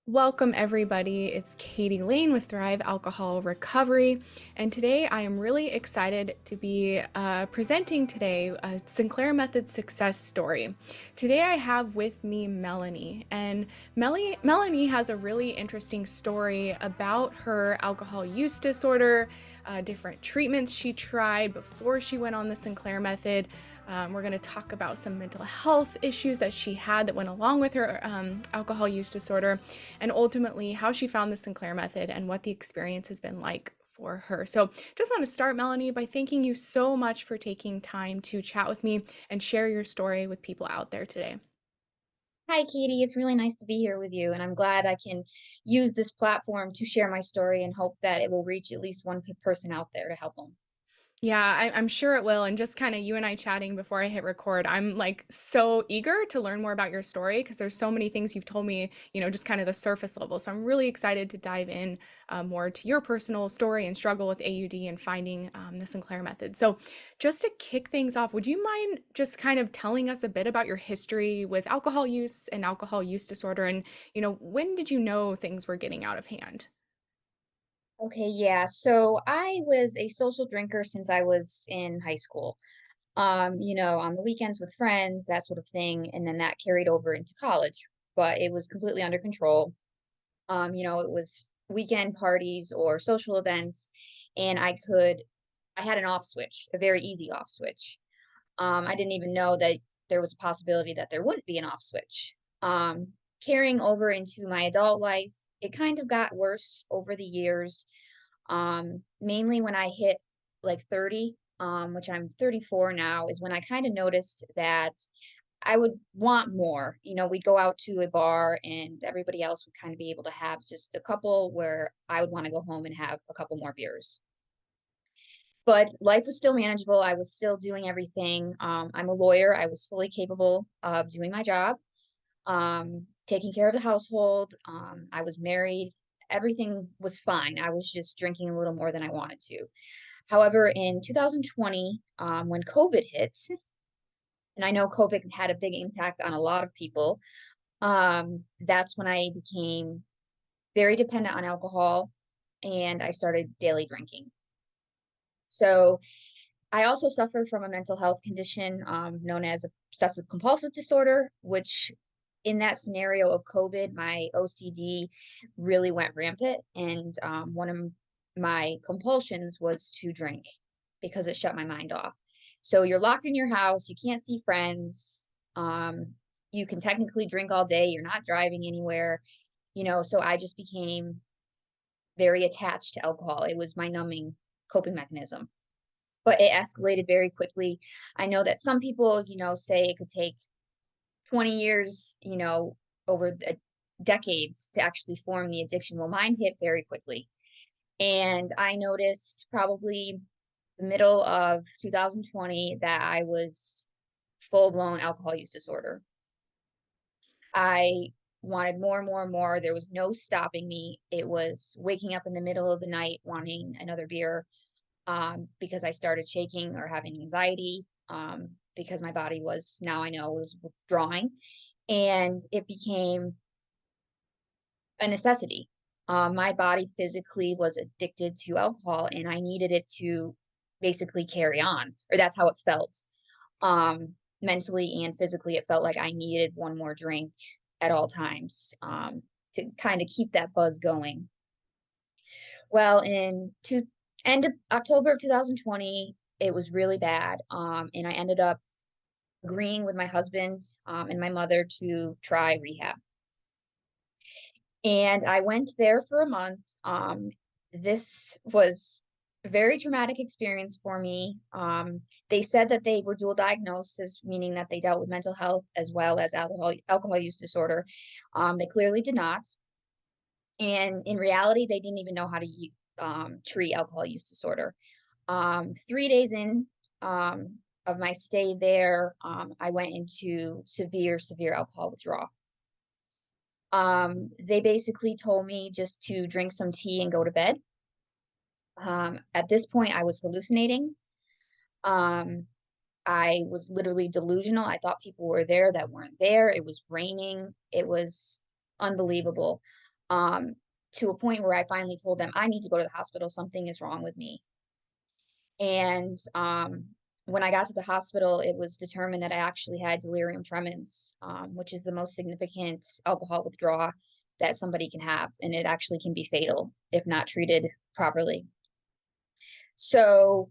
Welcome, everybody. It's Katie Lane with Thrive Alcohol Recovery, and today I am really excited to be presenting today a Sinclair Method success story. Today I have with me Melanie, and Melanie has a really interesting story about her alcohol use disorder, different treatments she tried before she went on the Sinclair Method. We're going to talk about some mental health issues that she had that went along with her alcohol use disorder, and ultimately how she found the Sinclair Method and what the experience has been like for her. So, just want to start, Melanie, by thanking you so much for taking time to chat with me and share your story with people out there today. Hi, Katie. It's really nice to be here with you, and I'm glad I can use this platform to share my story and hope that it will reach at least one person out there to help them. Yeah, I'm sure it will. And just kind of you and I chatting before I hit record, I'm like so eager to learn more about your story because there's so many things you've told me, just kind of the surface level. So I'm really excited to dive in more to your personal story and struggle with AUD and finding the Sinclair Method. So just to kick things off, would you mind just kind of telling us a bit about your history with alcohol use and alcohol use disorder? And, when did you know things were getting out of hand? Okay, yeah. So I was a social drinker since I was in high school. On the weekends with friends, that sort of thing, and then that carried over into college, but it was completely under control. It was weekend parties or social events, and I had an off switch, a very easy off switch. I didn't even know that there was a possibility that there wouldn't be an off switch. Carrying over into my adult life, it kind of got worse over the years. Mainly when I hit like 30, which I'm 34 now, is when I kind of noticed that I would want more. We'd go out to a bar and everybody else would kind of be able to have just a couple where I would want to go home and have a couple more beers. But life was still manageable. I was still doing everything. I'm a lawyer. I was fully capable of doing my job, taking care of the household. I was married. Everything was fine. I was just drinking a little more than I wanted to. However, in 2020, when COVID hit, and I know COVID had a big impact on a lot of people, that's when I became very dependent on alcohol and I started daily drinking. So I also suffer from a mental health condition known as obsessive compulsive disorder, which in that scenario of COVID, my OCD really went rampant. And one of my compulsions was to drink because it shut my mind off. So you're locked in your house, you can't see friends, you can technically drink all day, you're not driving anywhere, so I just became very attached to alcohol. It was my numbing coping mechanism, but it escalated very quickly. I know that some people, say it could take 20 years, over decades to actually form the addiction. Well, mine hit very quickly. And I noticed probably the middle of 2020 that I was full blown alcohol use disorder. I wanted more and more and more. There was no stopping me. It was waking up in the middle of the night wanting another beer, because I started shaking or having anxiety, because my body was, now I know, was withdrawing, and it became a necessity. My body physically was addicted to alcohol, and I needed it to basically carry on, or that's how it felt. Mentally and physically, it felt like I needed one more drink at all times, to kind of keep that buzz going. Well, end of October of 2020, it was really bad. And I ended up agreeing with my husband, and my mother to try rehab. And I went there for a month. This was a very traumatic experience for me. They said that they were dual diagnosis, meaning that they dealt with mental health as well as alcohol use disorder. They clearly did not. And in reality, they didn't even know how to treat alcohol use disorder. 3 days in, of my stay there, I went into severe alcohol withdrawal. They basically told me just to drink some tea and go to bed. At this point, I was hallucinating. Um, I was literally delusional. I thought people were there that weren't there. It was raining. It was unbelievable. um, to a point where I finally told them, I need to go to the hospital. Something is wrong with me. And when I got to the hospital, it was determined that I actually had delirium tremens, which is the most significant alcohol withdrawal that somebody can have. And it actually can be fatal if not treated properly. So,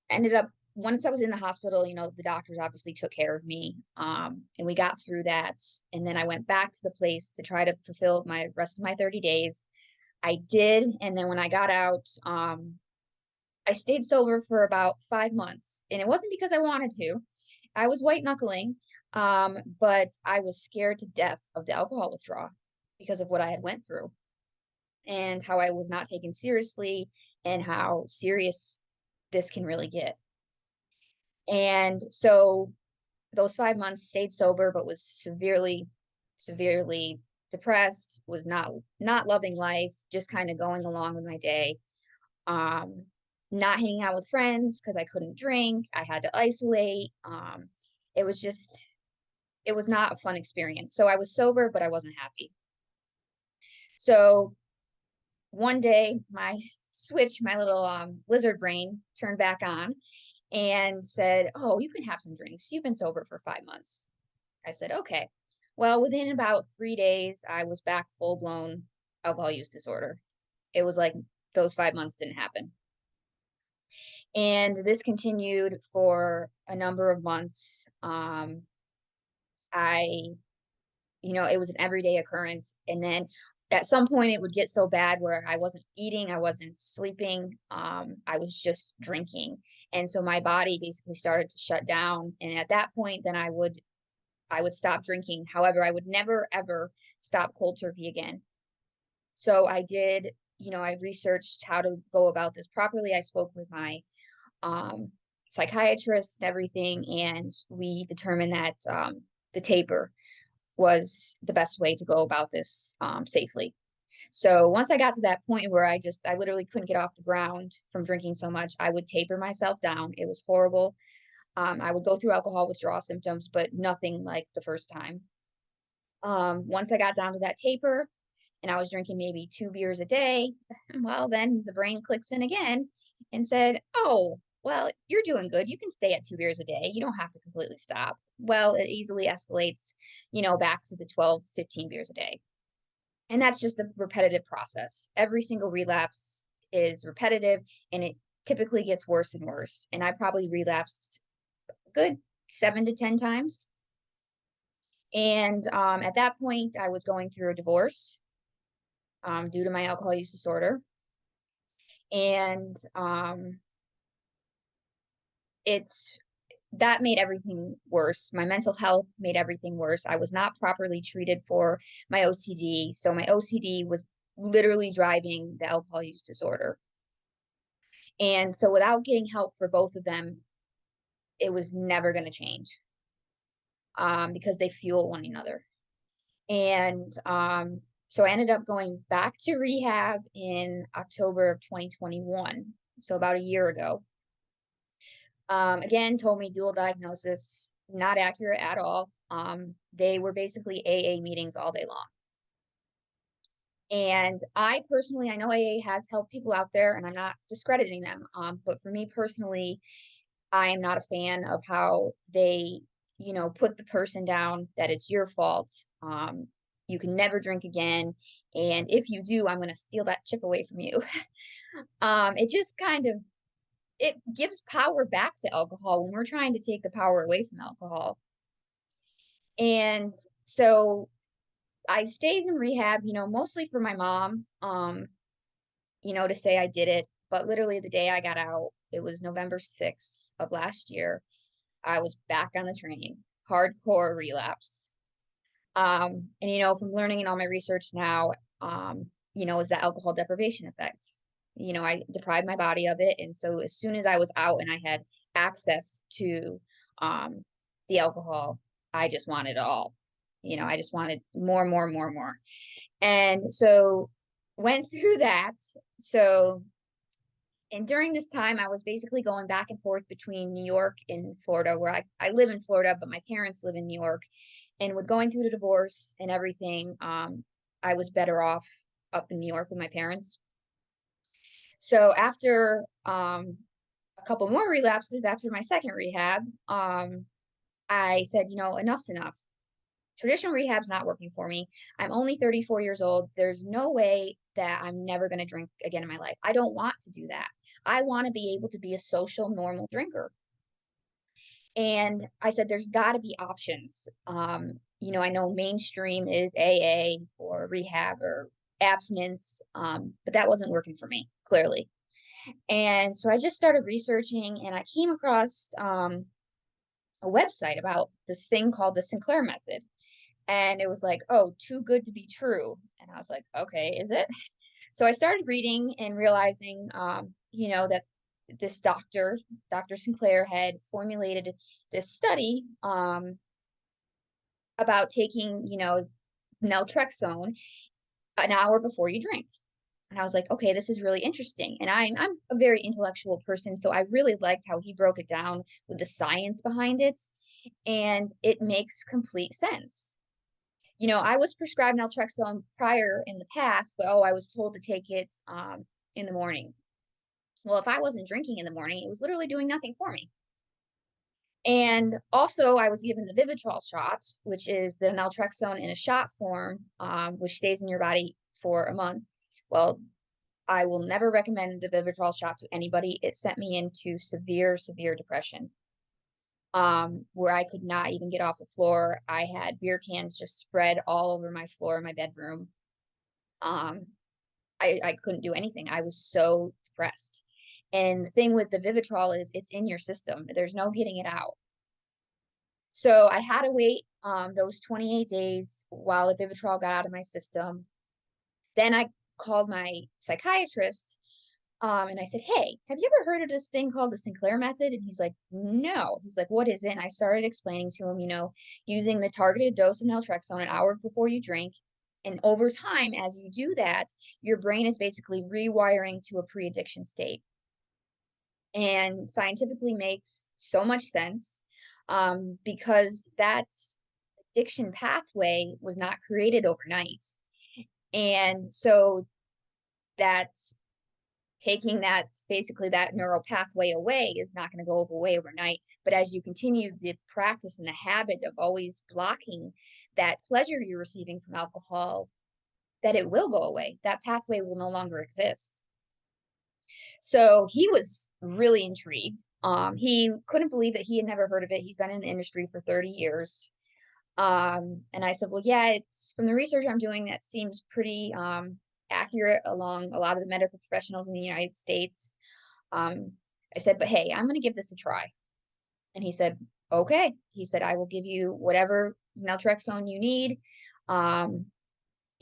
ended up once I was in the hospital, the doctors obviously took care of me, and we got through that. And then I went back to the place to try to fulfill my rest of my 30 days. I did, and then when I got out, I stayed sober for about 5 months, and it wasn't because I wanted to. I was white knuckling, but I was scared to death of the alcohol withdrawal because of what I had went through and how I was not taken seriously and how serious this can really get. And so those 5 months stayed sober, but was severely depressed, was not loving life, just kind of going along with my day. Um, Not hanging out with friends because I couldn't drink. I had to isolate. It was just, it was not a fun experience. So I was sober, but I wasn't happy. So one day, my little lizard brain turned back on and said, "Oh, you can have some drinks. You've been sober for 5 months." I said, "Okay." Well, within about 3 days, I was back full blown alcohol use disorder. It was like those 5 months didn't happen. And this continued for a number of months. I, it was an everyday occurrence. And then at some point, it would get so bad where I wasn't eating, I wasn't sleeping, I was just drinking. And so my body basically started to shut down. And at that point, then I would stop drinking. However, I would never ever stop cold turkey again. So I did, I researched how to go about this properly. I spoke with my um, psychiatrist and everything, and we determined that the taper was the best way to go about this safely. So once I got to that point where I literally couldn't get off the ground from drinking so much, I would taper myself down. It was horrible. I would go through alcohol withdrawal symptoms, but nothing like the first time. Once I got down to that taper and I was drinking maybe 2 beers a day, well, then the brain clicks in again and said, "Oh, well, you're doing good. You can stay at 2 beers a day. You don't have to completely stop." Well, it easily escalates, back to the 12, 15 beers a day. And that's just a repetitive process. Every single relapse is repetitive and it typically gets worse and worse. And I probably relapsed a good 7 to 10 times. And at that point, I was going through a divorce due to my alcohol use disorder. And it's that made everything worse. My mental health made everything worse. I was not properly treated for my OCD. So my OCD was literally driving the alcohol use disorder. And so without getting help for both of them, it was never going to change because they fuel one another. And so I ended up going back to rehab in October of 2021. So about a year ago. Again, told me dual diagnosis, not accurate at all. They were basically AA meetings all day long. And I personally, I know AA has helped people out there, and I'm not discrediting them. But for me personally, I am not a fan of how they, put the person down that it's your fault. You can never drink again. And if you do, I'm going to steal that chip away from you. It just kind of it gives power back to alcohol when we're trying to take the power away from alcohol. And so I stayed in rehab, mostly for my mom, to say I did it. But literally the day I got out, it was November 6th of last year. I was back on the train, hardcore relapse. And from learning in all my research now, is the alcohol deprivation effect. I deprived my body of it. And so as soon as I was out and I had access to um the alcohol, I just wanted it all. I just wanted more, more, more, more. And so went through that. So and during this time, I was basically going back and forth between New York and Florida, where I live in Florida, but my parents live in New York. And with going through the divorce and everything, I was better off up in New York with my parents. So after a couple more relapses after my second rehab, I said, enough's enough. Traditional rehab's not working for me. I'm only 34 years old. There's no way that I'm never going to drink again in my life. I don't want to do that. I want to be able to be a social, normal drinker. And I said, there's got to be options. I know mainstream is AA or rehab or abstinence, but that wasn't working for me, clearly. And so I just started researching and I came across a website about this thing called the Sinclair Method. And it was like, oh, too good to be true. And I was like, okay, is it? So I started reading and realizing, that this Dr. Sinclair, had formulated this study about taking, naltrexone an hour before you drink. And I was like, okay, this is really interesting. And I'm a very intellectual person, so I really liked how he broke it down with the science behind it, and it makes complete sense. I was prescribed naltrexone prior in the past, but I was told to take it in the morning. Well, if I wasn't drinking in the morning, it was literally doing nothing for me. And also, I was given the Vivitrol shot, which is the naltrexone in a shot form, which stays in your body for a month. Well, I will never recommend the Vivitrol shot to anybody. It sent me into severe, severe depression, where I could not even get off the floor. I had beer cans just spread all over my floor in my bedroom. Um, I couldn't do anything. I was so depressed. And the thing with the Vivitrol is it's in your system. There's no getting it out. So I had to wait those 28 days while the Vivitrol got out of my system. Then I called my psychiatrist, and I said, hey, have you ever heard of this thing called the Sinclair Method? And he's like, no. He's like, what is it? And I started explaining to him, using the targeted dose of naltrexone an hour before you drink. And over time, as you do that, your brain is basically rewiring to a pre-addiction state. And scientifically makes so much sense, because that addiction pathway was not created overnight. And so that's taking that, basically that neural pathway away, is not going to go away overnight. But as you continue the practice and the habit of always blocking that pleasure you're receiving from alcohol, that it will go away. That pathway will no longer exist. So he was really intrigued. He couldn't believe that he had never heard of it. He's been in the industry for 30 years. And I said, well, yeah, it's from the research I'm doing, that seems pretty accurate along a lot of the medical professionals in the United States. I said, but hey, I'm going to give this a try. And he said, okay. He said, I will give you whatever naltrexone you need.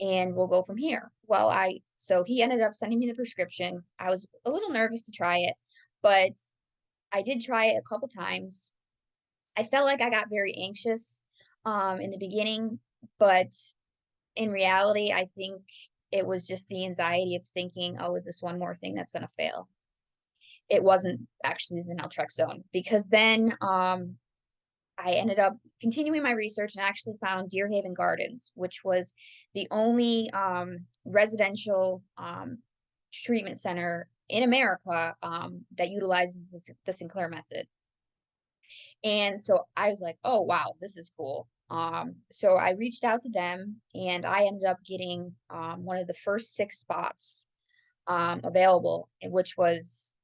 And we'll go from here. Well, so he ended up sending me the prescription. I was a little nervous to try it, but I did try it a couple times. I felt like I got very anxious in the beginning, but in reality, I think it was just the anxiety of thinking, oh, is this one more thing that's going to fail? It wasn't actually the naltrexone, because then I ended up continuing my research and actually found Deer Haven Gardens, which was the only residential treatment center in America that utilizes the Sinclair Method. And so I was like, oh, wow, this is cool. So I reached out to them and I ended up getting one of the first 6 spots available, which was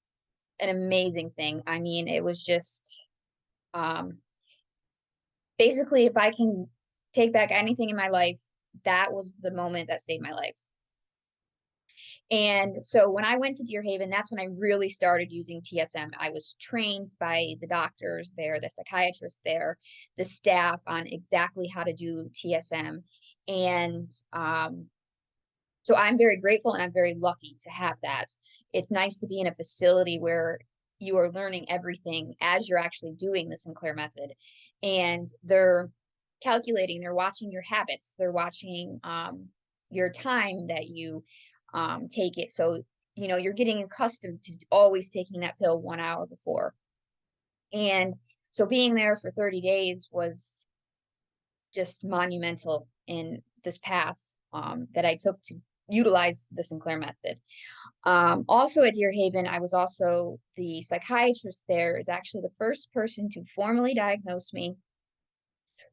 an amazing thing. I mean, it was just basically, if I can take back anything in my life, that was the moment that saved my life. And so when I went to Deer Haven, that's when I really started using TSM. I was trained by the doctors there, the psychiatrists there, the staff on exactly how to do TSM. And so I'm very grateful and I'm very lucky to have that. It's nice to be in a facility where you are learning everything as you're actually doing the Sinclair Method. And they're calculating, they're watching your habits, they're watching your time that you take it. So, you're getting accustomed to always taking that pill 1 hour before. And so being there for 30 days was just monumental in this path. that I took to utilize the Sinclair method. Also at Deer Haven, I was also the psychiatrist there is actually the first person to formally diagnose me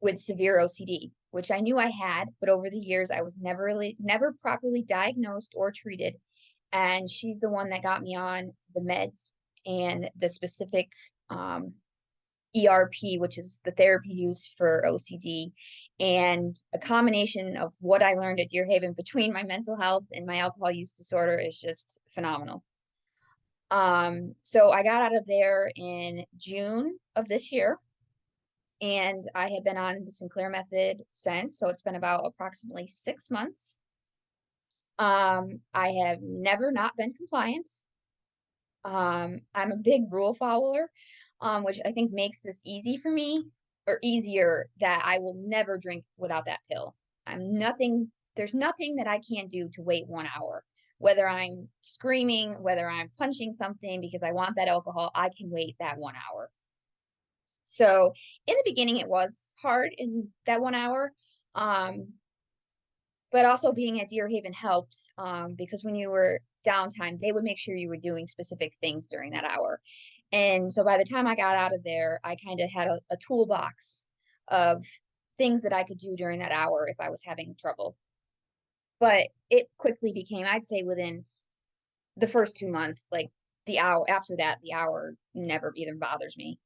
with severe OCD, which I knew I had, but over the years I was never properly diagnosed or treated. And she's the one that got me on the meds and the specific ERP, which is the therapy used for OCD, and a combination of what I learned at Deer Haven between my mental health and my alcohol use disorder is just phenomenal. So I got out of there in June of this year, and I have been on the Sinclair method since. So it's been about approximately 6 months. I have never not been compliant. I'm a big rule follower, which I think makes this easy for me or easier that I will never drink without that pill. There's nothing that I can't do to wait 1 hour. Whether I'm screaming, whether I'm punching something because I want that alcohol, I can wait that 1 hour. So in the beginning, it was hard in that 1 hour. Um, but also being at Deer Haven helped because when you were downtime, they would make sure you were doing specific things during that hour. And so by the time I got out of there, I kind of had a toolbox of things that I could do during that hour if I was having trouble. But it quickly became, I'd say within the first 2 months, like the hour after that, the hour never even bothers me.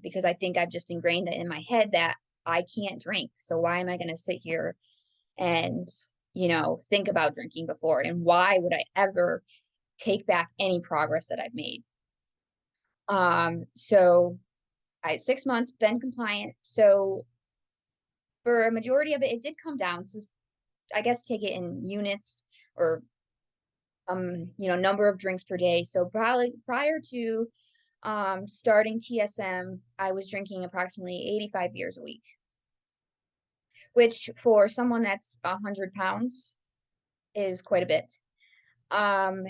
Because I think I've just ingrained it in my head that I can't drink. So why am I going to sit here and think about drinking before, and why would I ever take back any progress that I've made? So I had 6 months been compliant. So for a majority of it, it did come down. So I guess take it in units or number of drinks per day. So probably prior to starting TSM, I was drinking approximately 85 beers a week, which for someone that's 100 pounds is quite a bit. Um,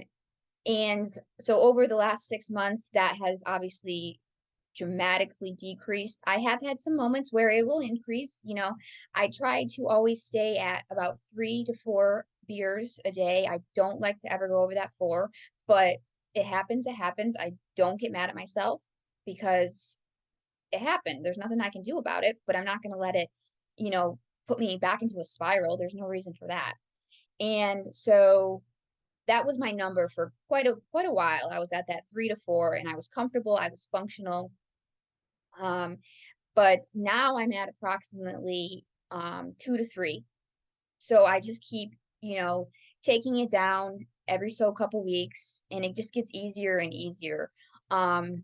And so over the last 6 months, that has obviously dramatically decreased. I have had some moments where it will increase. I try to always stay at about 3 to 4 beers a day. I don't like to ever go over that four, but it happens. It happens. I don't get mad at myself because it happened. There's nothing I can do about it, but I'm not going to let it, you know, put me back into a spiral. There's no reason for that. And so that was my number for quite a while. I was at that 3 to 4 and I was comfortable, I was functional. But now I'm at approximately 2 to 3. So I just keep, taking it down every so couple weeks, and it just gets easier and easier. And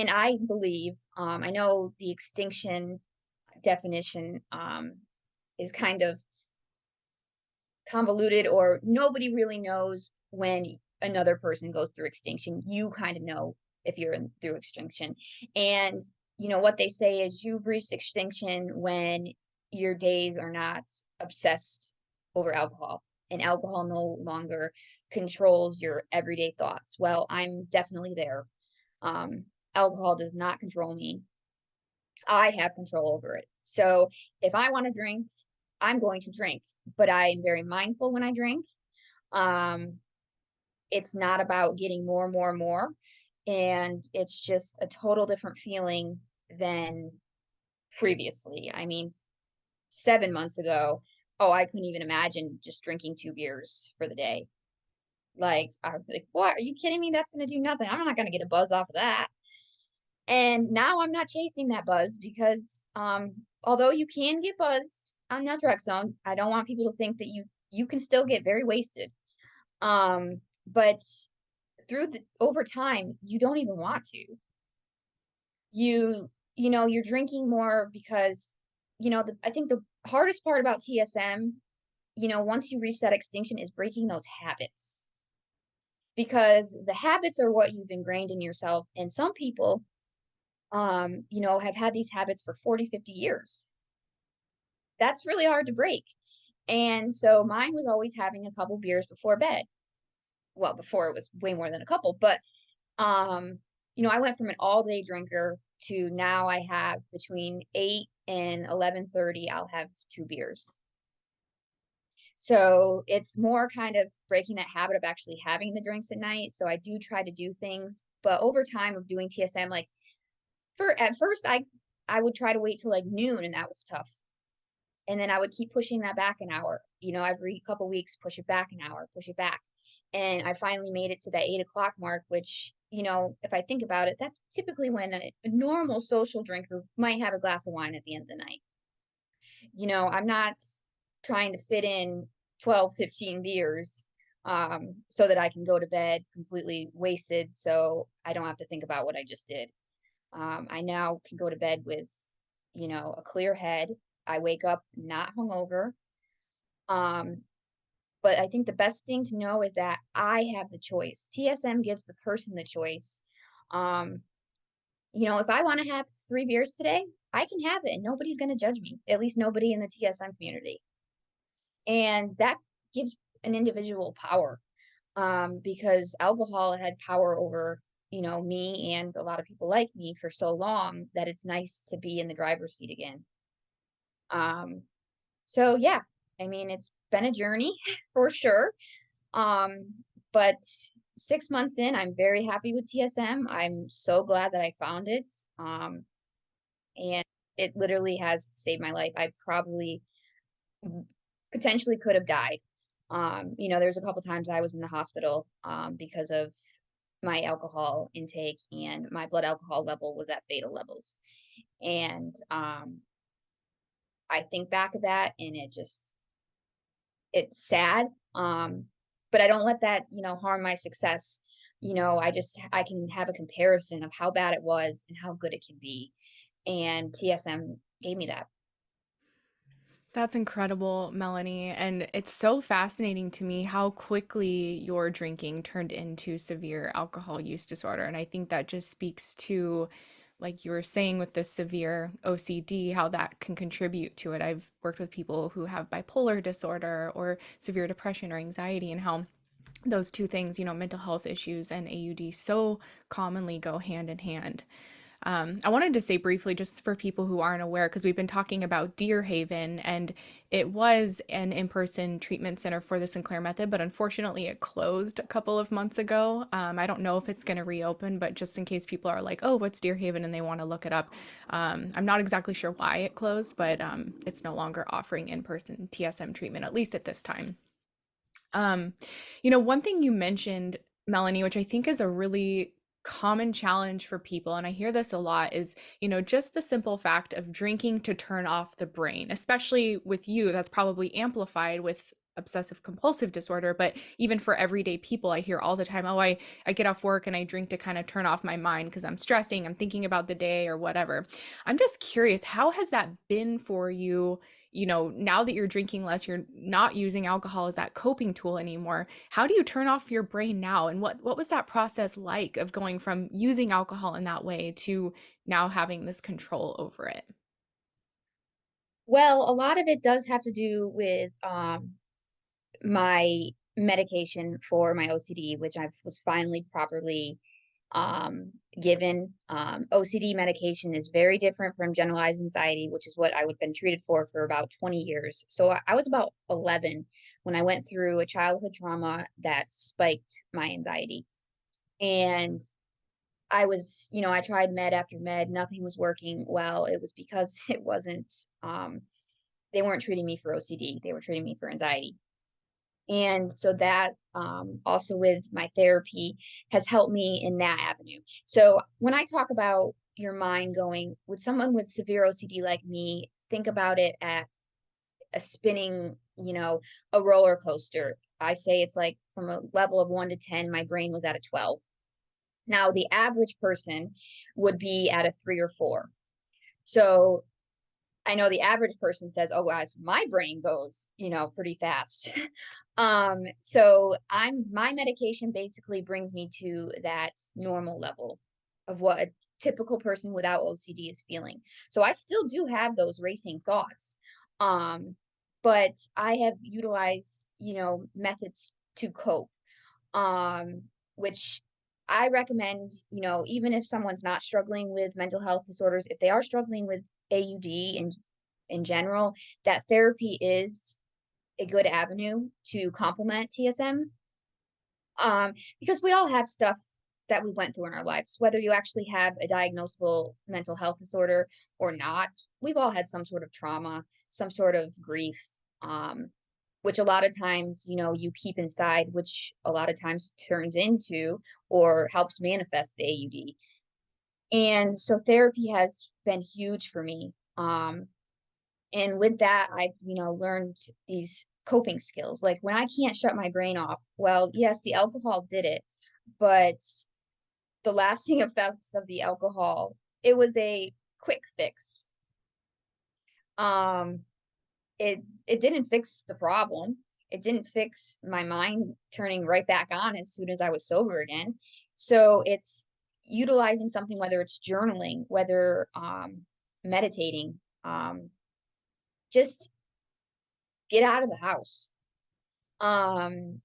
I believe, I know the extinction definition is kind of convoluted, or nobody really knows when another person goes through extinction. You kind of know if you're through extinction. And what they say is you've reached extinction when your days are not obsessed over alcohol, and alcohol no longer controls your everyday thoughts. Well, I'm definitely there. um, Alcohol does not control me. I have control over it. So if I want to drink, I'm going to drink, but I'm very mindful when I drink. Um, it's not about getting more, more, more. And it's just a total different feeling than previously. I mean, 7 months ago, oh, I couldn't even imagine just drinking 2 beers for the day. Like, I was like, what? Are you kidding me? That's going to do nothing. I'm not going to get a buzz off of that. And now I'm not chasing that buzz because although you can get buzzed on naltrexone, I don't want people to think that you can still get very wasted. But through the over time, you don't even want to. You're drinking more because I think the hardest part about TSM, once you reach that extinction, is breaking those habits, because the habits are what you've ingrained in yourself. And some people have had these habits for 40, 50 years. That's really hard to break. And so mine was always having a couple beers before bed. Well, before it was way more than a couple, but I went from an all-day drinker to now I have between 8 and 11:30, I'll have 2 beers. So it's more kind of breaking that habit of actually having the drinks at night. So I do try to do things, but over time of doing TSM, like for at first I would try to wait till like noon and that was tough. And then I would keep pushing that back an hour, every couple weeks, push it back an hour, push it back. And I finally made it to that 8 o'clock mark, which, if I think about it, that's typically when a normal social drinker might have a glass of wine at the end of the night. I'm not trying to fit in 12, 15 beers so that I can go to bed completely wasted so I don't have to think about what I just did. I now can go to bed with, a clear head. I wake up not hungover. Um, but I think the best thing to know is that I have the choice. TSM gives the person the choice. Um, if I want to have 3 beers today, I can have it and nobody's going to judge me, at least nobody in the TSM community. And that gives an individual power because alcohol had power over, me and a lot of people like me for so long that it's nice to be in the driver's seat again. Um, so yeah, I mean, it's been a journey for sure. But 6 months in, I'm very happy with TSM. I'm so glad that I found it. And it literally has saved my life. I probably potentially could have died. There's a couple times I was in the hospital because of my alcohol intake and my blood alcohol level was at fatal levels. And I think back of that and it's sad. But I don't let that, harm my success. I can have a comparison of how bad it was and how good it can be. And TSM gave me that. That's incredible, Melanie. And it's so fascinating to me how quickly your drinking turned into severe alcohol use disorder. And I think that just speaks to, like you were saying, with the severe OCD, how that can contribute to it. I've worked with people who have bipolar disorder or severe depression or anxiety, and how those two things, mental health issues and AUD, so commonly go hand in hand. I wanted to say briefly, just for people who aren't aware, because we've been talking about Deer Haven, and it was an in person treatment center for the Sinclair Method, but unfortunately it closed a couple of months ago. I don't know if it's going to reopen, but just in case people are like, oh, what's Deer Haven? And they want to look it up. I'm not exactly sure why it closed, but it's no longer offering in person TSM treatment, at least at this time. Um, one thing you mentioned, Melanie, which I think is a really common challenge for people, and I hear this a lot, is, just the simple fact of drinking to turn off the brain, especially with you, that's probably amplified with obsessive compulsive disorder. But even for everyday people, I hear all the time, oh, I get off work and I drink to kind of turn off my mind because I'm stressing, I'm thinking about the day or whatever. I'm just curious, how has that been for you? Now that you're drinking less, you're not using alcohol as that coping tool anymore. How do you turn off your brain now? And what was that process like of going from using alcohol in that way to now having this control over it? Well, a lot of it does have to do with my medication for my OCD, which I was finally properly given. OCD medication is very different from generalized anxiety, which is what I would been treated for about 20 years. So I was about 11 when I went through a childhood trauma that spiked my anxiety. And I tried med after med, nothing was working well. It was because it wasn't, they weren't treating me for OCD, they were treating me for anxiety. And so that also with my therapy has helped me in that avenue. So when I talk about your mind going with someone with severe OCD like me, think about it at a spinning, a roller coaster. I say it's like from a level of 1 to 10, my brain was at a 12. Now, the average person would be at a 3 or 4. So I know the average person says, "Oh, guys, my brain goes, pretty fast." So my medication basically brings me to that normal level of what a typical person without OCD is feeling. So I still do have those racing thoughts. Um, but I have utilized, methods to cope. Which I recommend, even if someone's not struggling with mental health disorders, if they are struggling with AUD in general, that therapy is a good avenue to complement TSM, because we all have stuff that we went through in our lives, whether you actually have a diagnosable mental health disorder or not. We've all had some sort of trauma, some sort of grief, um, which a lot of times, you keep inside, which a lot of times turns into or helps manifest the AUD. And so therapy has been huge for me. And with that, I've, learned these coping skills. Like when I can't shut my brain off, well, yes, the alcohol did it, but the lasting effects of the alcohol, it was a quick fix. Um, it didn't fix the problem. It didn't fix my mind turning right back on as soon as I was sober again. So it's utilizing something, whether it's journaling, whether meditating, just get out of the house.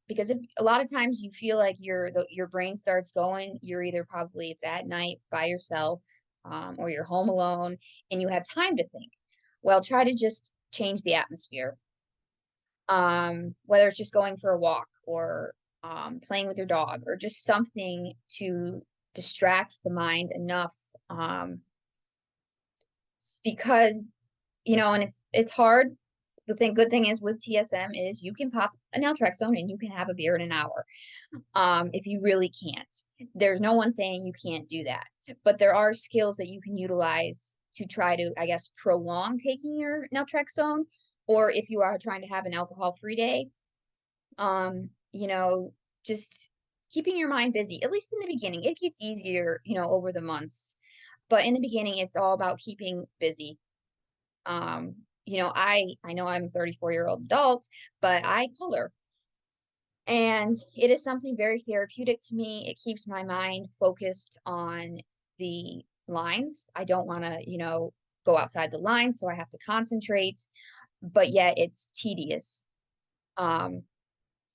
Because if a lot of times you feel like your brain starts going, you're either probably it's at night by yourself, or you're home alone and you have time to think. Well, try to just change the atmosphere. Whether it's just going for a walk or playing with your dog or just something to distract the mind enough, because and it's hard. The good thing is with TSM is you can pop a naltrexone and you can have a beer in an hour. If you really can't, there's no one saying you can't do that, but there are skills that you can utilize to try to, I guess, prolong taking your naltrexone, or if you are trying to have an alcohol-free day, um, you know, just keeping your mind busy, at least in the beginning. It gets easier, over the months, but in the beginning, it's all about keeping busy. I know I'm a 34-year-old adult, but I color. And it is something very therapeutic to me. It keeps my mind focused on the lines. I don't want to, go outside the lines, so I have to concentrate, but yet it's tedious. Um,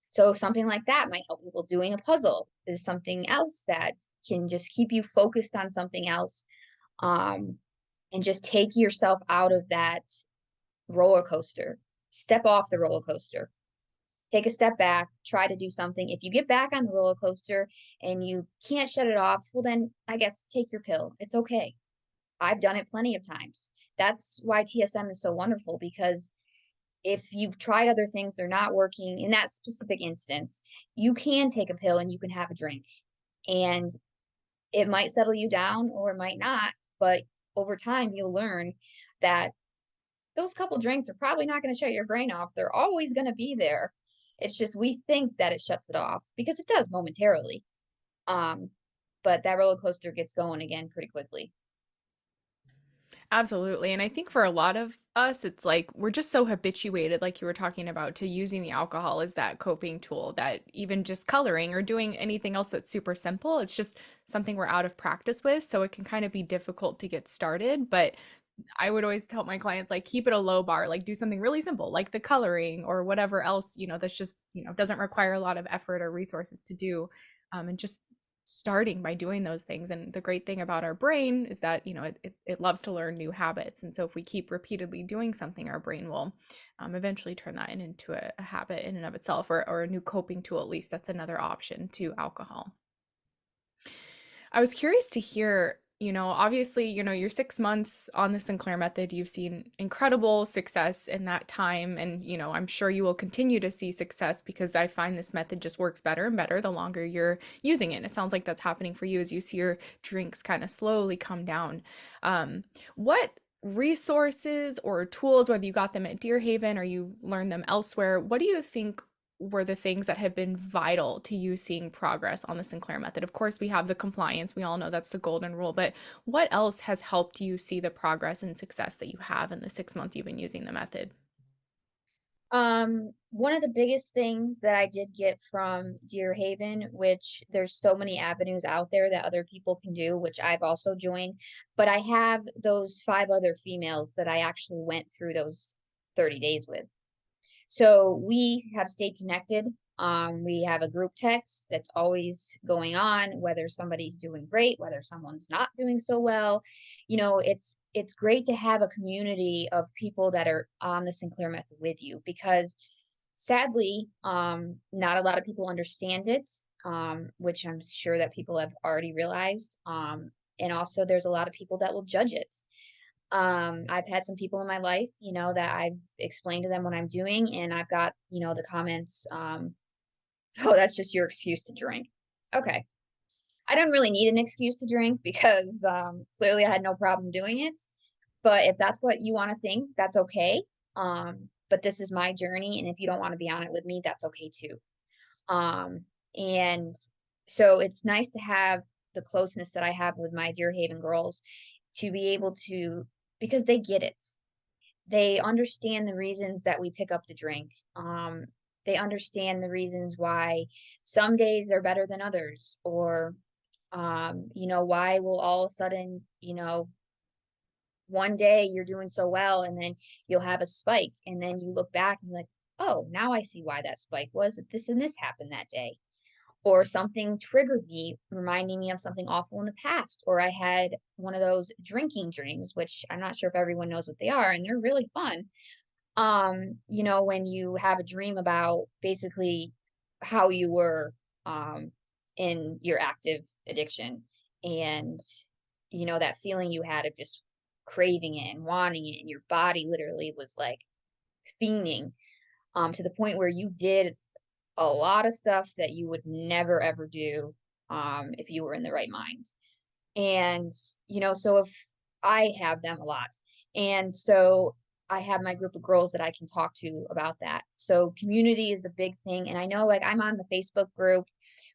so something like that might help people. Doing a puzzle is something else that can just keep you focused on something else, um, and just take yourself out of that roller coaster. Step off the roller coaster. Take a step back, try to do something. If you get back on the roller coaster and you can't shut it off, well, then I guess take your pill. It's okay. I've done it plenty of times. That's why TSM is so wonderful, because if you've tried other things, they're not working in that specific instance, you can take a pill and you can have a drink. And it might settle you down or it might not, but over time, you'll learn that those couple drinks are probably not going to shut your brain off. They're always going to be there. It's just we think that it shuts it off because it does momentarily. Um, but that roller coaster gets going again pretty quickly. Absolutely. And I think for a lot of us, it's like we're just so habituated, like you were talking about, to using the alcohol as that coping tool that even just coloring or doing anything else that's super simple, it's just something we're out of practice with. So it can kind of be difficult to get started. But I would always tell my clients, like, keep it a low bar, like do something really simple, like the coloring or whatever else, that's just, doesn't require a lot of effort or resources to do. And just starting by doing those things. And the great thing about our brain is that, it loves to learn new habits. And so if we keep repeatedly doing something, our brain will eventually turn that into a habit in and of itself, or a new coping tool, at least. That's another option to alcohol. I was curious to hear, obviously, you're 6 months on the Sinclair method. You've seen incredible success in that time. And, I'm sure you will continue to see success, because I find this method just works better and better the longer you're using it. And it sounds like that's happening for you as you see your drinks kind of slowly come down. What resources or tools, whether you got them at Deerhaven or you learned them elsewhere, what do you think were the things that have been vital to you seeing progress on the Sinclair method? Of course, we have the compliance. We all know that's the golden rule, but what else has helped you see the progress and success that you have in the 6 months you've been using the method? One of the biggest things that I did get from Deer Haven, which there's so many avenues out there that other people can do, which I've also joined, but I have those 5 other females that I actually went through those 30 days with. So we have stayed connected. We have a group text that's always going on, whether somebody's doing great, whether someone's not doing so well. It's great to have a community of people that are on the Sinclair method with you, because Sadly, not a lot of people understand it, which I'm sure that people have already realized. And also, there's a lot of people that will judge it. I've had some people in my life, that I've explained to them what I'm doing, and I've got, the comments, "Oh, that's just your excuse to drink." Okay. I don't really need an excuse to drink because clearly I had no problem doing it. But if that's what you want to think, that's okay. But this is my journey, and if you don't want to be on it with me, that's okay too. Um, and so it's nice to have the closeness that I have with my Deer Haven girls to be able to, because they get it. They understand the reasons that we pick up the drink. They understand the reasons why some days are better than others, or why will all of a sudden, one day you're doing so well and then you'll have a spike and then you look back and you're like, oh, now I see why that spike was. This and this happened that day. Or something triggered me, reminding me of something awful in the past. Or I had one of those drinking dreams, which I'm not sure if everyone knows what they are, and they're really fun. When you have a dream about basically how you were in your active addiction, and that feeling you had of just craving it and wanting it, and your body literally was like fiending, to the point where you did a lot of stuff that you would never ever do if you were in the right mind. And so if I have them a lot, and so I have my group of girls that I can talk to about that. So community is a big thing, and I know, like, I'm on the Facebook group,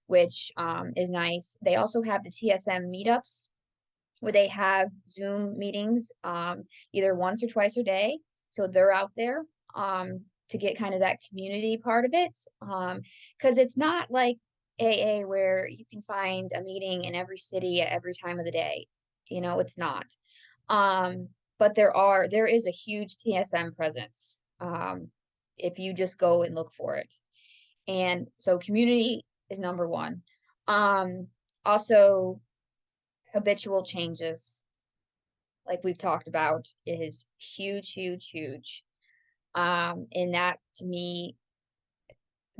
which is nice. They also have the TSM meetups where they have Zoom meetings, either once or twice a day. So they're out there to get kind of that community part of it. Because it's not like AA where you can find a meeting in every city at every time of the day. It's not. But there is a huge TSM presence, if you just go and look for it. And so community is number one. Also, habitual changes, like we've talked about, is huge, huge, huge. And that, to me,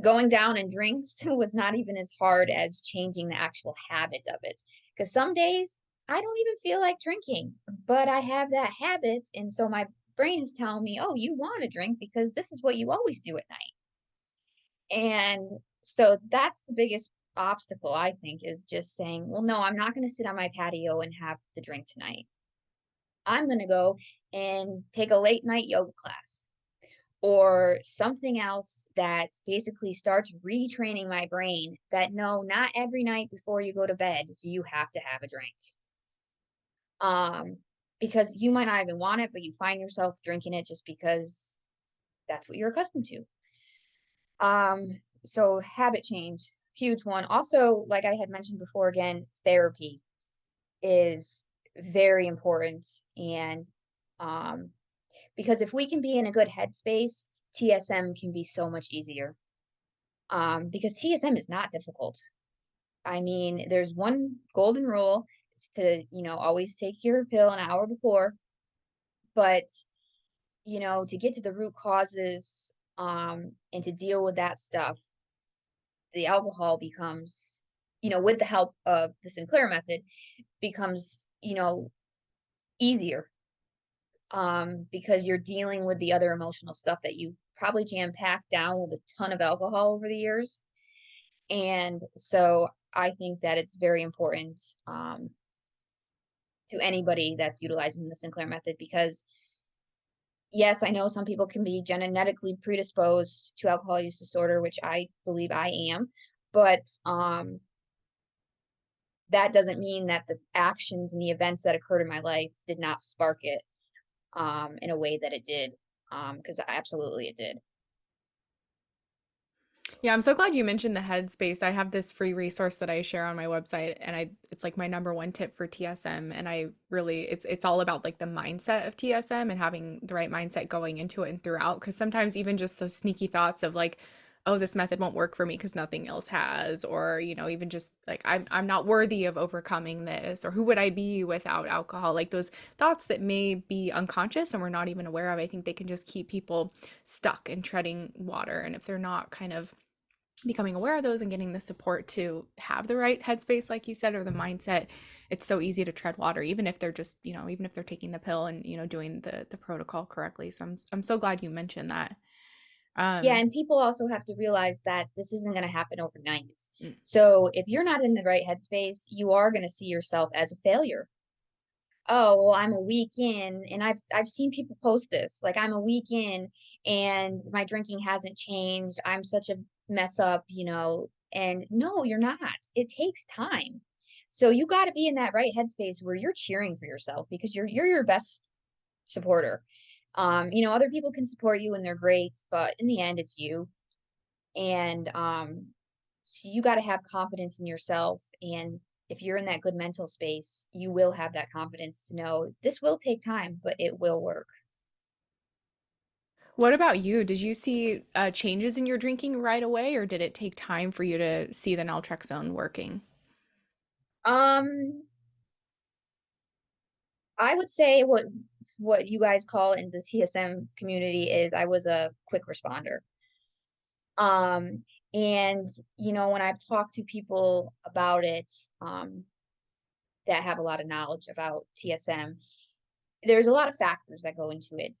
going down in drinks was not even as hard as changing the actual habit of it. Because some days I don't even feel like drinking, but I have that habit. And so my brain is telling me, oh, you want to drink because this is what you always do at night. And so that's the biggest obstacle, I think, is just saying, well, no, I'm not going to sit on my patio and have the drink tonight. I'm going to go and take a late night yoga class or something else that basically starts retraining my brain that no, not every night before you go to bed do you have to have a drink. Um, because you might not even want it, but you find yourself drinking it just because that's what you're accustomed to. So habit change, huge one. Also, like I had mentioned before, again, therapy is very important. And because if we can be in a good headspace, TSM can be so much easier. Because TSM is not difficult. I mean, there's one golden rule: is to, always take your pill an hour before. But, to get to the root causes, and to deal with that stuff, the alcohol becomes, with the help of the Sinclair method, becomes, easier, because you're dealing with the other emotional stuff that you've probably jam packed down with a ton of alcohol over the years. And so I think that it's very important, to anybody that's utilizing the Sinclair method, because yes, I know some people can be genetically predisposed to alcohol use disorder, which I believe I am, but that doesn't mean that the actions and the events that occurred in my life did not spark it, in a way that it did, because absolutely it did. Yeah, I'm so glad you mentioned the headspace. I have this free resource that I share on my website, and it's like my number one tip for TSM, and I really it's all about like the mindset of TSM and having the right mindset going into it and throughout, because sometimes even just those sneaky thoughts of like, oh, this method won't work for me because nothing else has, or, even just like I'm not worthy of overcoming this, or who would I be without alcohol? Like those thoughts that may be unconscious and we're not even aware of, I think they can just keep people stuck and treading water. And if they're not kind of becoming aware of those and getting the support to have the right headspace, like you said, or the mindset, it's so easy to tread water, even if they're just, even if they're taking the pill and, doing the protocol correctly. So I'm so glad you mentioned that. Yeah, Um, and people also have to realize that this isn't going to happen overnight. mm, So if you're not in the right headspace, you are going to see yourself as a failure. Oh, well, I'm a week in, and I've seen people post this, like I'm a week in and my drinking hasn't changed. I'm such a mess up, and no, you're not. It takes time. So you got to be in that right headspace where you're cheering for yourself because you're your best supporter. Other people can support you and they're great, but in the end, it's you. And so you got to have confidence in yourself. And if you're in that good mental space, you will have that confidence to know this will take time, but it will work. what about you? Did you see changes in your drinking right away, or did it take time for you to see the naltrexone working? Um, I would say what you guys call in the TSM community is I was a quick responder. Um, and when I've talked to people about it, that have a lot of knowledge about TSM, there's a lot of factors that go into it.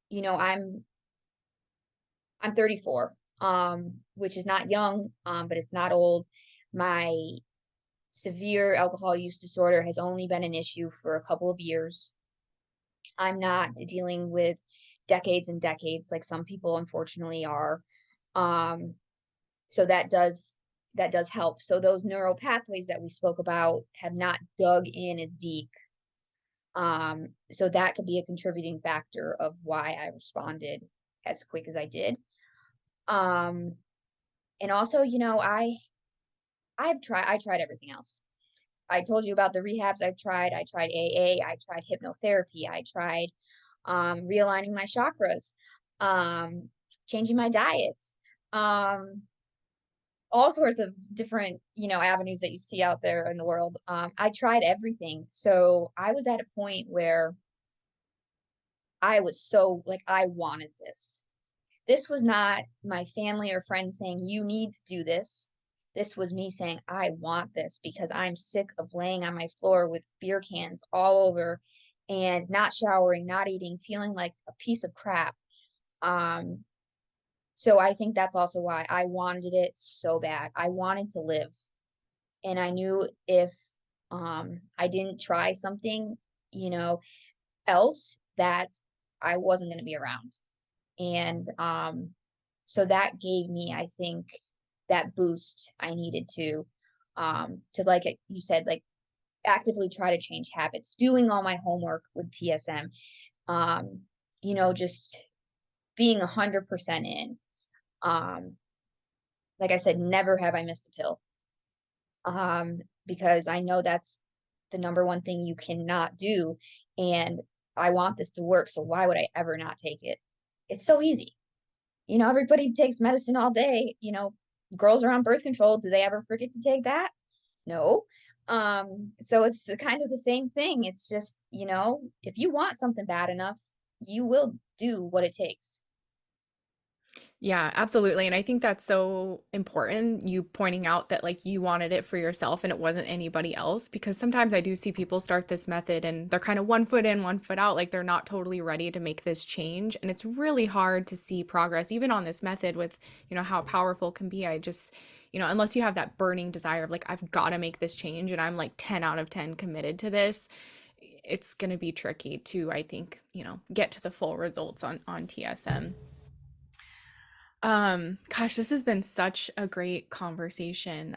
You know, I'm I'm 34, which is not young, but it's not old. My severe alcohol use disorder has only been an issue for a couple of years. I'm not dealing with decades and decades like some people unfortunately are. Um, so that does help. So those neural pathways that we spoke about have not dug in as deep. So that could be a contributing factor of why I responded as quick as I did. Um, and also, I tried everything else. I told you about the rehabs I've tried. I tried AA, I tried hypnotherapy, I tried realigning my chakras, um, changing my diet, um, all sorts of different, avenues that you see out there in the world. I tried everything. So I was at a point where I was so like I wanted this. This was not my family or friends saying, you need to do this. This was me saying, I want this because I'm sick of laying on my floor with beer cans all over and not showering, not eating, feeling like a piece of crap. Um, so I think that's also why I wanted it so bad. I wanted to live. And I knew if I didn't try something, you know, else that I wasn't going to be around. And so that gave me, I think, that boost I needed to like you said, like actively try to change habits, doing all my homework with TSM, um, just being 100% in. Um, like I said, never have I missed a pill. Because I know that's the number one thing you cannot do. And I want this to work. So why would I ever not take it? It's so easy. Everybody takes medicine all day. Girls are on birth control. Do they ever forget to take that? No. So it's the kind of the same thing. It's just, if you want something bad enough, you will do what it takes. Yeah, absolutely. And I think that's so important, you pointing out that like you wanted it for yourself and it wasn't anybody else. Because sometimes I do see people start this method and they're kind of one foot in, one foot out, like they're not totally ready to make this change. And it's really hard to see progress, even on this method with, how powerful it can be. I just, unless you have that burning desire of like, I've got to make this change and I'm like 10 out of 10 committed to this, it's going to be tricky to, I think, get to the full results on TSM. Gosh, this has been such a great conversation.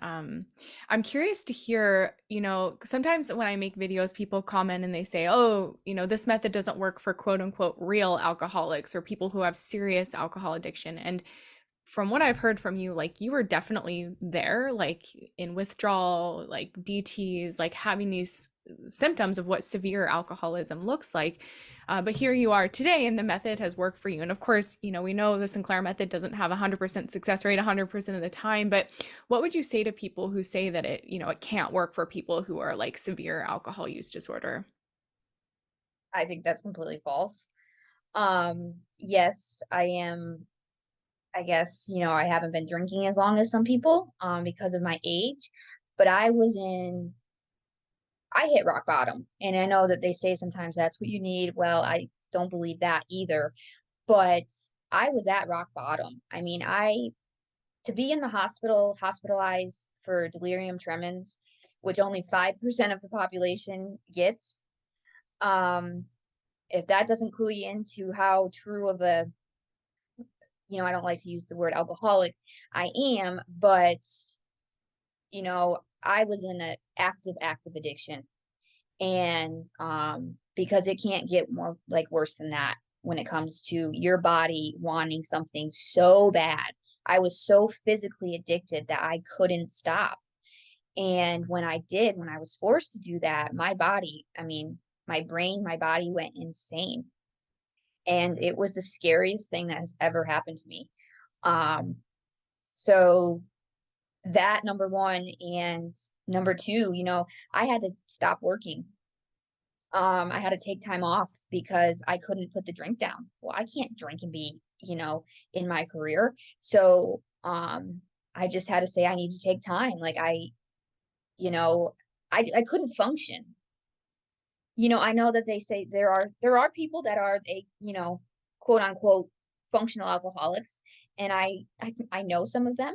I'm curious to hear, sometimes when I make videos, people comment and they say, oh, this method doesn't work for quote unquote real alcoholics or people who have serious alcohol addiction. And from what I've heard from you, like you were definitely there, like in withdrawal, like DTs, like having these symptoms of what severe alcoholism looks like. But here you are today, and the method has worked for you. And of course, we know the Sinclair method doesn't have a 100% success rate 100% of the time. But what would you say to people who say that it can't work for people who are like severe alcohol use disorder? I think that's completely false. Yes, I am. I guess, I haven't been drinking as long as some people, because of my age, but I hit rock bottom. And I know that they say sometimes that's what you need. Well, I don't believe that either, but I was at rock bottom. I mean, to be in the hospital, hospitalized for delirium tremens, which only 5% of the population gets, um, if that doesn't clue you into how true of a, I don't like to use the word alcoholic I am, but I was in an active addiction. And because it can't get more like worse than that when it comes to your body wanting something so bad. I was so physically addicted that I couldn't stop. And when I was forced to do that, my body, I mean, my brain, my body went insane. And it was the scariest thing that has ever happened to me. Um, so that number one, and number two, I had to stop working. I had to take time off because I couldn't put the drink down. Well, I can't drink and be, in my career. So, I just had to say I need to take time. Like you know, I couldn't function. I know that they say there are people that are quote unquote functional alcoholics, and I know some of them,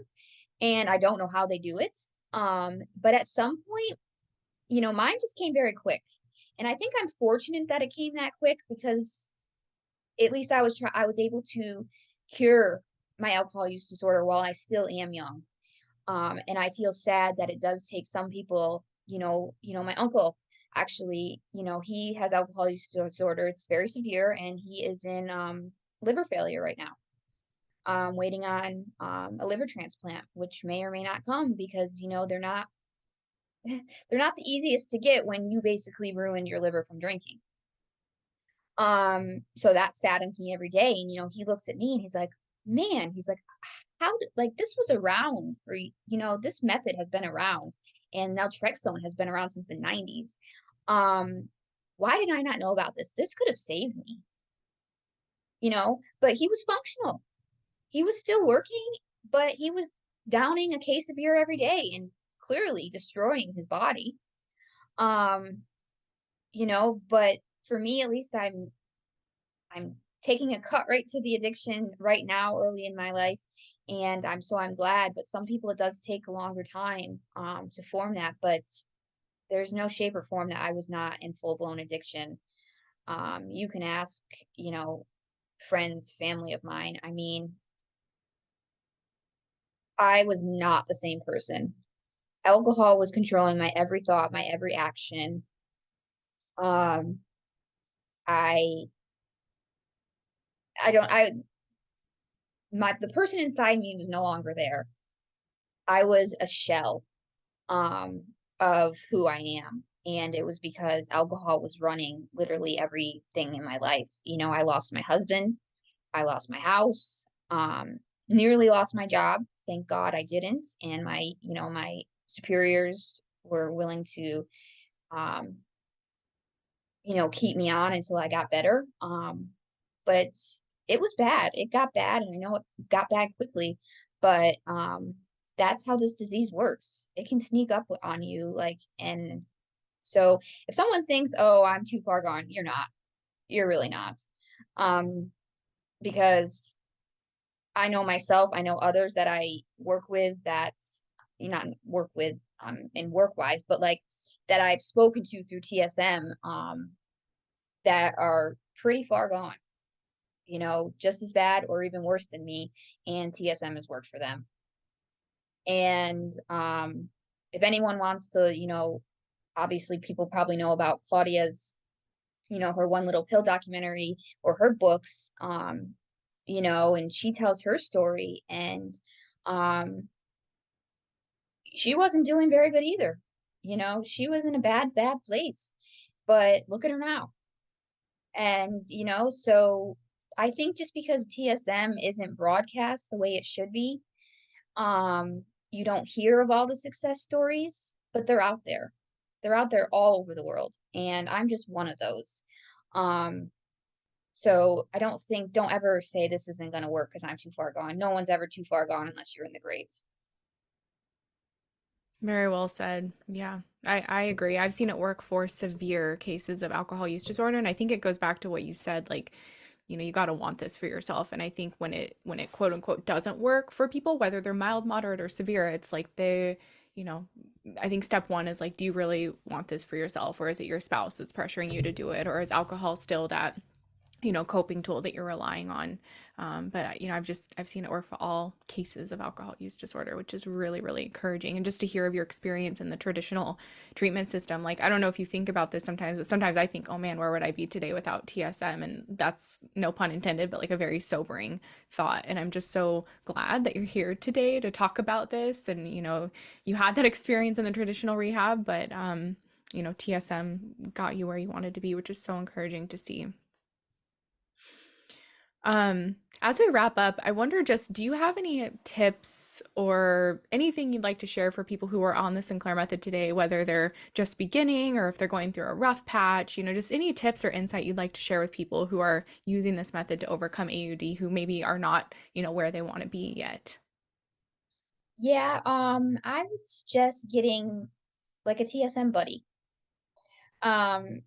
and I don't know how they do it. But at some point, mine just came very quick. And I think I'm fortunate that it came that quick because at least I was able to cure my alcohol use disorder while I still am young. And I feel sad that it does take some people, my uncle actually, he has alcohol use disorder. It's very severe, and he is in liver failure right now. Waiting on a liver transplant, which may or may not come because they're not the easiest to get when you basically ruined your liver from drinking. So that saddens me every day. And he looks at me and he's like, man, he's like, how did like this was around for this method has been around, and naltrexone has been around since the 90s. Um, why did I not know about this? This could have saved me, but he was functional. He was still working, but he was downing a case of beer every day and clearly destroying his body. Um, but for me at least I'm taking a cut right to the addiction right now early in my life, and I'm glad. But some people it does take a longer time to form that, but there's no shape or form that I was not in full-blown addiction. You can ask, you know, friends, family of mine. I mean, I was not the same person. Alcohol was controlling my every thought, my every action. Um, I I don't I my the person inside me was no longer there. I was a shell of who I am. And it was because alcohol was running literally everything in my life. I lost my husband, I lost my house, nearly lost my job. Thank God I didn't. And my superiors were willing to, um, keep me on until I got better. But it was bad. It got bad, and I know it got bad quickly, but that's how this disease works. It can sneak up on you, and so if someone thinks, "Oh, I'm too far gone," you're not. You're really not. Um, because I know myself, I know others that I work with that not work with in work wise, but like that I've spoken to through TSM that are pretty far gone, just as bad or even worse than me, and TSM has worked for them. And if anyone wants to, obviously people probably know about Claudia's, her one little pill documentary or her books. and she tells her story, and um she wasn't doing very good either. She was in a bad place, but look at her now. And so I think just because TSM isn't broadcast the way it should be, you don't hear of all the success stories, but they're out there. They're out there all over the world, and I'm just one of those. Um, so don't ever say this isn't going to work because I'm too far gone. No one's ever too far gone unless you're in the grave. Very well said. Yeah, I agree. I've seen it work for severe cases of alcohol use disorder. And I think it goes back to what you said, like, you got to want this for yourself. And I think when it quote unquote doesn't work for people, whether they're mild, moderate, or severe, it's like you know, I think step one is like, do you really want this for yourself? Or is it your spouse that's pressuring you to do it? Or is alcohol still that coping tool that you're relying on? But I've seen it work for all cases of alcohol use disorder, which is really, really encouraging. And just to hear of your experience in the traditional treatment system, like, I don't know if you think about this sometimes, but sometimes I think, oh man, where would I be today without TSM? And that's no pun intended, but like a very sobering thought. And I'm just so glad that you're here today to talk about this. And, you had that experience in the traditional rehab, but, TSM got you where you wanted to be, which is so encouraging to see. As we wrap up, I wonder just, do you have any tips or anything you'd like to share for people who are on the Sinclair method today, whether they're just beginning or if they're going through a rough patch, just any tips or insight you'd like to share with people who are using this method to overcome AUD, who maybe are not, where they want to be yet? Yeah, I would suggest getting like a TSM buddy. Um,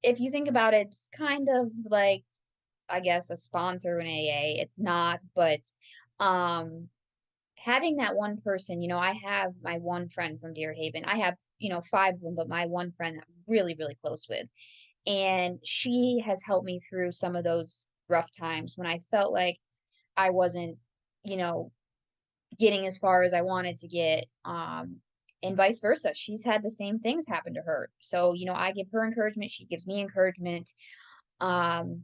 if you think about it, it's kind of like, I guess, a sponsor in AA. It's not, but um having that one person, I have my one friend from Deer Haven. I have, five of them, but my one friend that I'm really, really close with. And she has helped me through some of those rough times when I felt like I wasn't, you know, getting as far as I wanted to get. And vice versa. She's had the same things happen to her. So, I give her encouragement, she gives me encouragement. Um,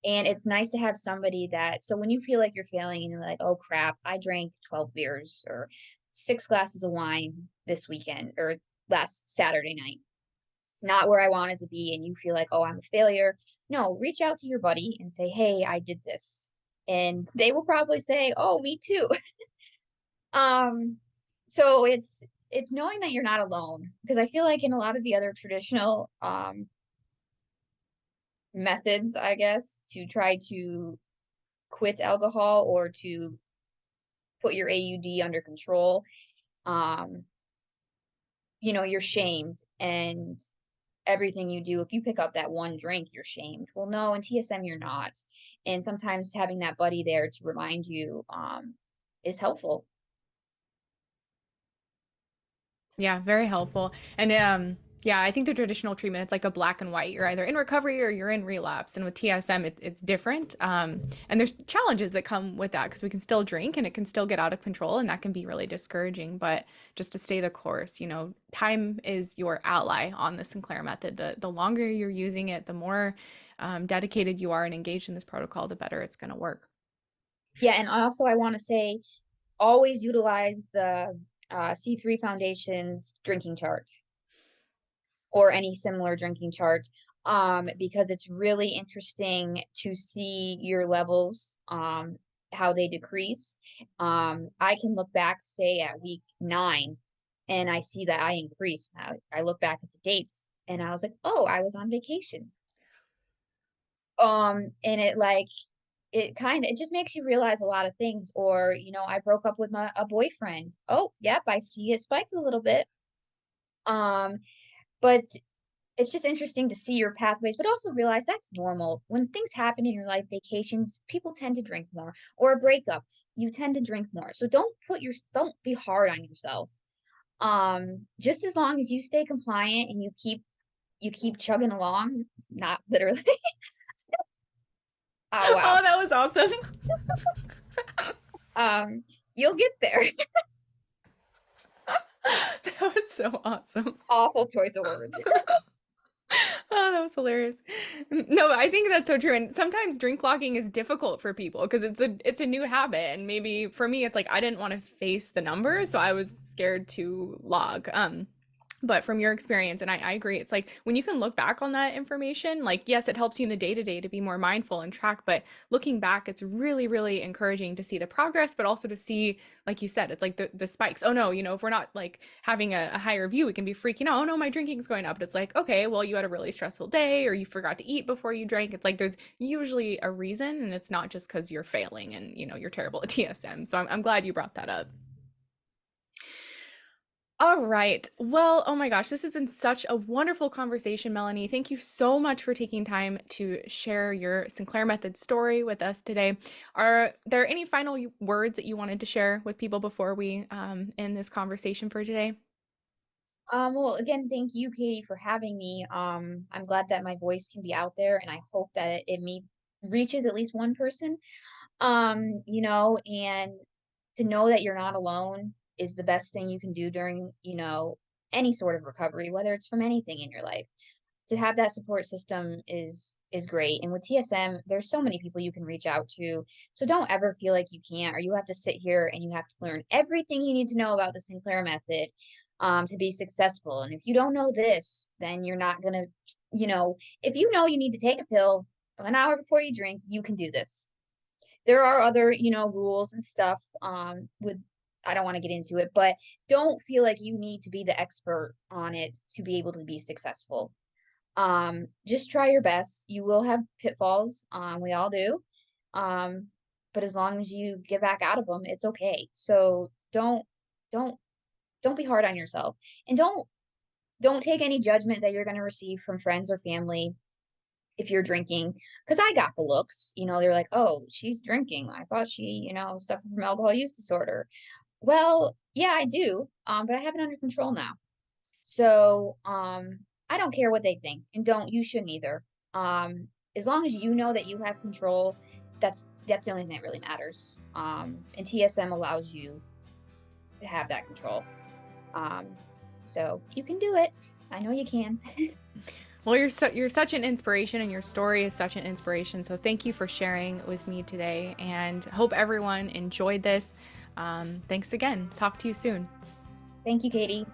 and it's nice to have somebody that, so when you feel like you're failing and you're like, oh crap, I drank 12 beers or 6 glasses of wine this weekend or last Saturday night. It's not where I wanted to be. And you feel like, oh, I'm a failure. No, reach out to your buddy and say, hey, I did this. And they will probably say, oh, me too. um, so it's knowing that you're not alone, because I feel like in a lot of the other traditional methods, I guess, to try to quit alcohol or to put your AUD under control, um, you're shamed, and everything you do, if you pick up that one drink, you're shamed. Well, no, in TSM, you're not. And sometimes having that buddy there to remind you is helpful. Yeah, very helpful. And yeah, I think the traditional treatment, it's like a black and white. You're either in recovery or you're in relapse. And with TSM, it's different. And there's challenges that come with that because we can still drink and it can still get out of control, and that can be really discouraging. But just to stay the course, time is your ally on the Sinclair method. The longer you're using it, the more dedicated you are and engaged in this protocol, the better it's going to work. Yeah, and also I want to say always utilize the C3 Foundation's drinking chart or any similar drinking chart, because it's really interesting to see your levels, how they decrease. I can look back, say, at week 9, and I see that I increase. I look back at the dates, and I was like, oh, I was on vacation. And it just makes you realize a lot of things. Or, I broke up with a boyfriend. Oh, yep, I see it spiked a little bit. Um, but it's just interesting to see your pathways, but also realize that's normal. When things happen in your life, vacations, people tend to drink more, or a breakup, you tend to drink more. So don't be hard on yourself. Just as long as you stay compliant and you keep chugging along, not literally. Oh wow. Oh, that was awesome. You'll get there. That was so awesome. Awful choice of words. Oh, That was hilarious. No, I think that's so true. And sometimes drink logging is difficult for people because it's a new habit. And maybe for me, it's like I didn't want to face the numbers, so I was scared to log. But from your experience, and I agree, it's like when you can look back on that information, like, yes, it helps you in the day to day to be more mindful and track, but looking back, it's really, really encouraging to see the progress, but also to see, like you said, it's like the spikes. Oh no, if we're not like having a higher view, we can be freaking out. Oh no, my drinking's going up. But it's like, okay, well, you had a really stressful day or you forgot to eat before you drank. It's like there's usually a reason, and it's not just because you're failing and, you're terrible at TSM. So I'm glad you brought that up. All right. Well, oh my gosh, this has been such a wonderful conversation, Melanie. Thank you so much for taking time to share your Sinclair Method story with us today. Are there any final words that you wanted to share with people before we end this conversation for today? Well, again, thank you, Katie, for having me. I'm glad that my voice can be out there, and I hope that it reaches at least one person. And to know that you're not alone is the best thing you can do during, any sort of recovery, whether it's from anything in your life. To have that support system is great. And with TSM, there's so many people you can reach out to. So don't ever feel like you can't, or you have to sit here and you have to learn everything you need to know about the Sinclair method to be successful. And if you don't know this, then you're not gonna, if you know you need to take a pill an hour before you drink, you can do this. There are other, rules and stuff with I don't want to get into it, but don't feel like you need to be the expert on it to be able to be successful. Just try your best. You will have pitfalls. We all do. Um, but as long as you get back out of them, it's okay. So don't don't be hard on yourself. And don't take any judgment that you're going to receive from friends or family if you're drinking, because I got the looks. They're like, "Oh, she's drinking. I thought she, suffered from alcohol use disorder." Well, yeah, I do. But I have it under control now. So, I don't care what they think, and don't you shouldn't either. As long as you know that you have control, that's the only thing that really matters. And TSM allows you to have that control. Um, so you can do it. I know you can. Well, you're such an inspiration, and your story is such an inspiration. So thank you for sharing with me today, and hope everyone enjoyed this. Thanks again. Talk to you soon. Thank you, Katie.